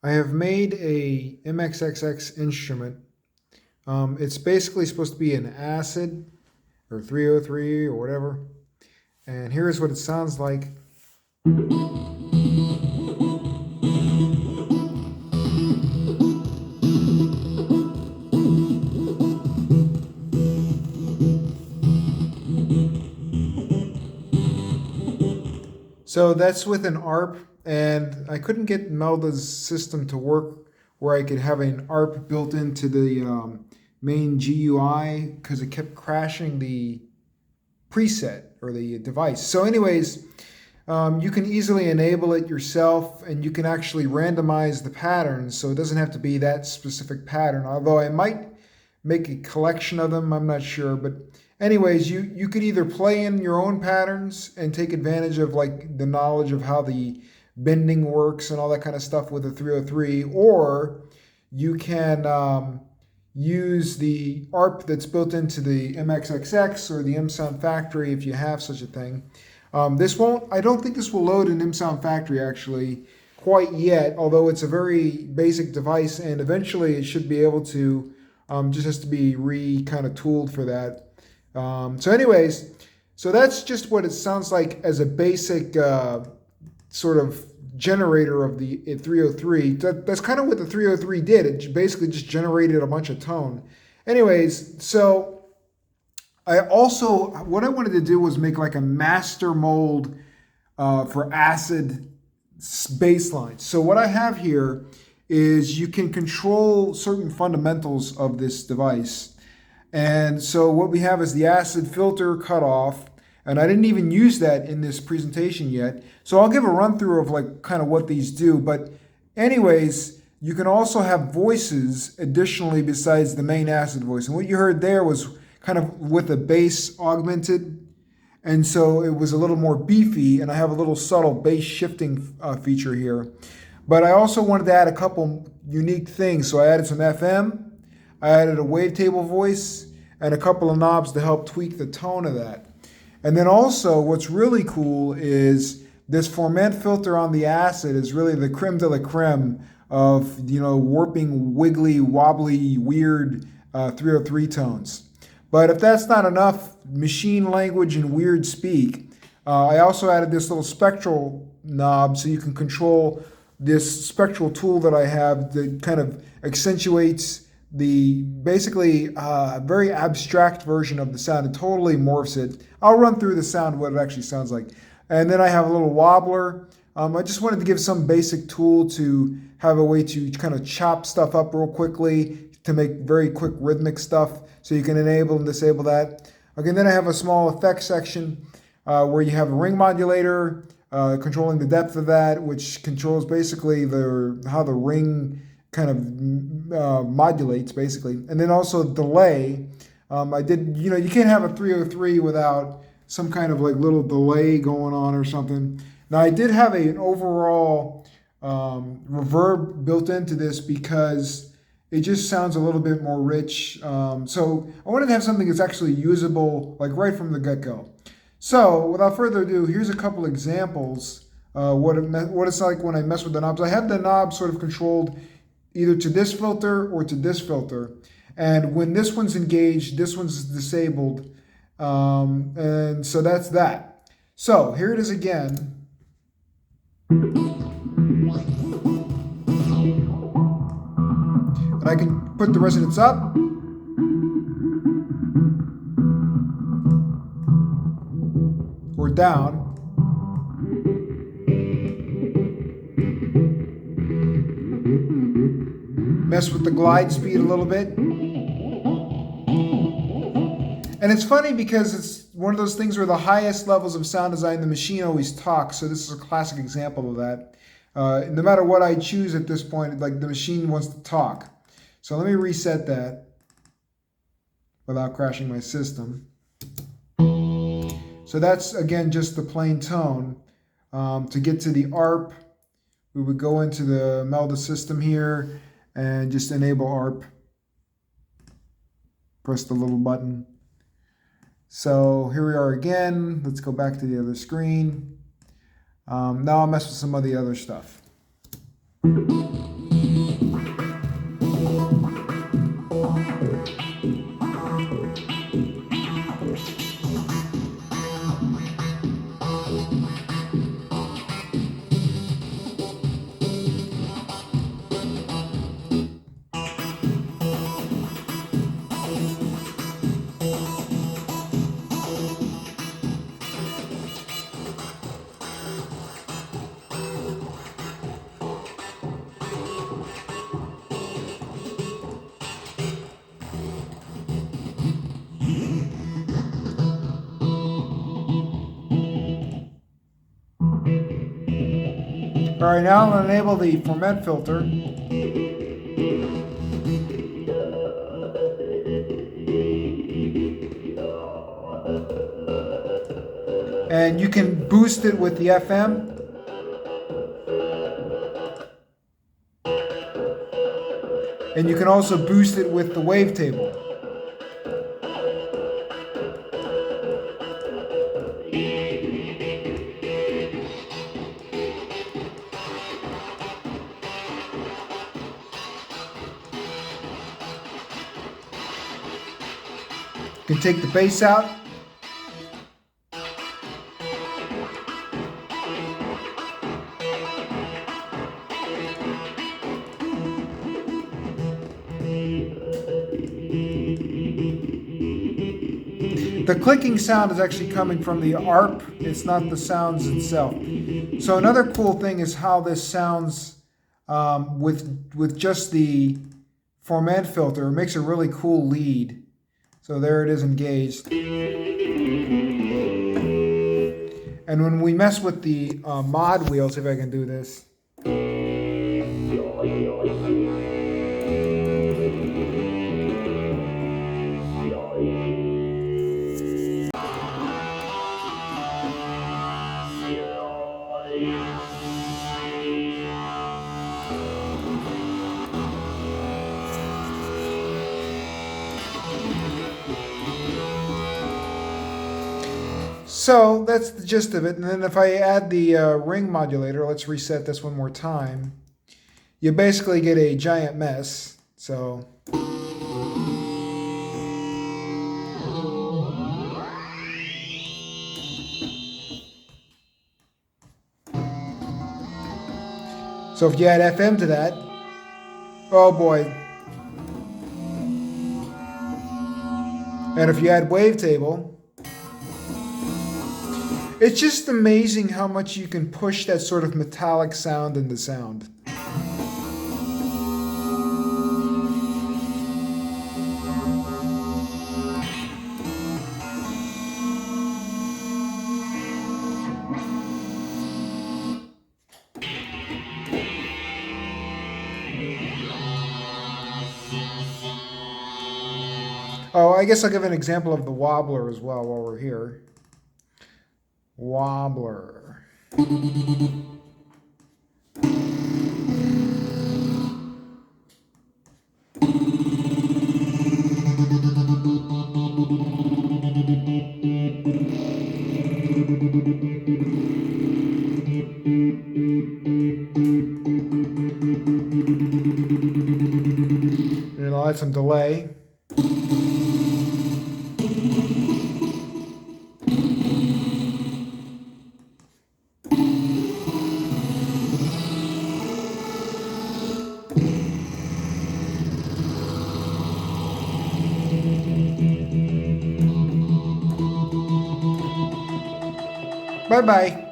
I have made a MXXX instrument. It's basically supposed to be an acid or 303 or whatever. And here's what it sounds like. So that's with an ARP, and I couldn't get Melda's system to work where I could have an ARP built into the main GUI because it kept crashing the preset or the device. So, anyways, you can easily enable it yourself, and you can actually randomize the patterns, so it doesn't have to be that specific pattern. Although I might make a collection of them, I'm not sure. But anyways, you could either play in your own patterns and take advantage of like the knowledge of how the bending works and all that kind of stuff with the 303, or you can use the ARP that's built into the MXXX or the M Sound Factory if you have such a thing. This won't, I don't think this will load in M Sound Factory actually quite yet, although it's a very basic device, and eventually it should be able to, just has to be kind of tooled for that. So anyways, so that's just what it sounds like as a basic sort of generator of the 303. That's kind of what the 303 did. It basically just generated a bunch of tone. Anyways, so what I wanted to do was make like a master mold for acid bass lines. So what I have here is you can control certain fundamentals of this device. And so what we have is the acid filter cutoff, and I didn't even use that in this presentation yet. So I'll give a run through of like kind of what these do. But anyways, you can also have voices additionally besides the main acid voice. And what you heard there was kind of with the bass augmented. And so it was a little more beefy, and I have a little subtle bass shifting feature here. But I also wanted to add a couple unique things. So I added some FM, I added a wavetable voice, and a couple of knobs to help tweak the tone of that. And then also what's really cool is this formant filter on the acid is really the creme de la creme of, warping, wiggly, wobbly, weird 303 tones. But if that's not enough machine language and weird speak, I also added this little spectral knob so you can control this spectral tool that I have that kind of accentuates the basically very abstract version of the sound and totally morphs it. I'll run through the sound, what it actually sounds like. And then I have a little wobbler. I just wanted to give some basic tool to have a way to kind of chop stuff up real quickly to make very quick rhythmic stuff. So you can enable and disable that. Okay, and then I have a small effects section where you have a ring modulator controlling the depth of that, which controls basically how the ring kind of modulates basically. And then also delay. I did, you can't have a 303 without some kind of like little delay going on or something. Now I did have an overall reverb built into this because it just sounds a little bit more rich. So I wanted to have something that's actually usable like right from the get-go. So without further ado, here's a couple examples what it's like when I mess with the knobs. I have the knob sort of controlled either to this filter or to this filter. And when this one's engaged, this one's disabled. And so that's that. So here it is again. And I can put the resonance up. Or down. Mess with the glide speed a little bit. And it's funny because it's one of those things where the highest levels of sound design, the machine always talks. So this is a classic example of that. No matter what I choose at this point, like the machine wants to talk. So let me reset that without crashing my system. So that's, again, just the plain tone. To get to the ARP, we would go into the Melda system here and just enable ARP. Press the little button. So here we are again. Let's go back to the other screen. Now I'll mess with some of the other stuff. All right, now I'm going to enable the ferment filter. And you can boost it with the FM. And you can also boost it with the wavetable. You can take the bass out. The clicking sound is actually coming from the ARP. It's not the sounds itself. So another cool thing is how this sounds with just the ferment filter. It makes a really cool lead. So there it is engaged. And when we mess with the mod wheel, see if I can do this. So that's the gist of it. And then if I add the ring modulator, let's reset this one more time. You basically get a giant mess. So if you add FM to that, oh boy. And if you add wavetable, it's just amazing how much you can push that sort of metallic sound into sound. Oh, I guess I'll give an example of the wobbler as well while we're here. Wobbler. And I'll add some delay. Bye-bye.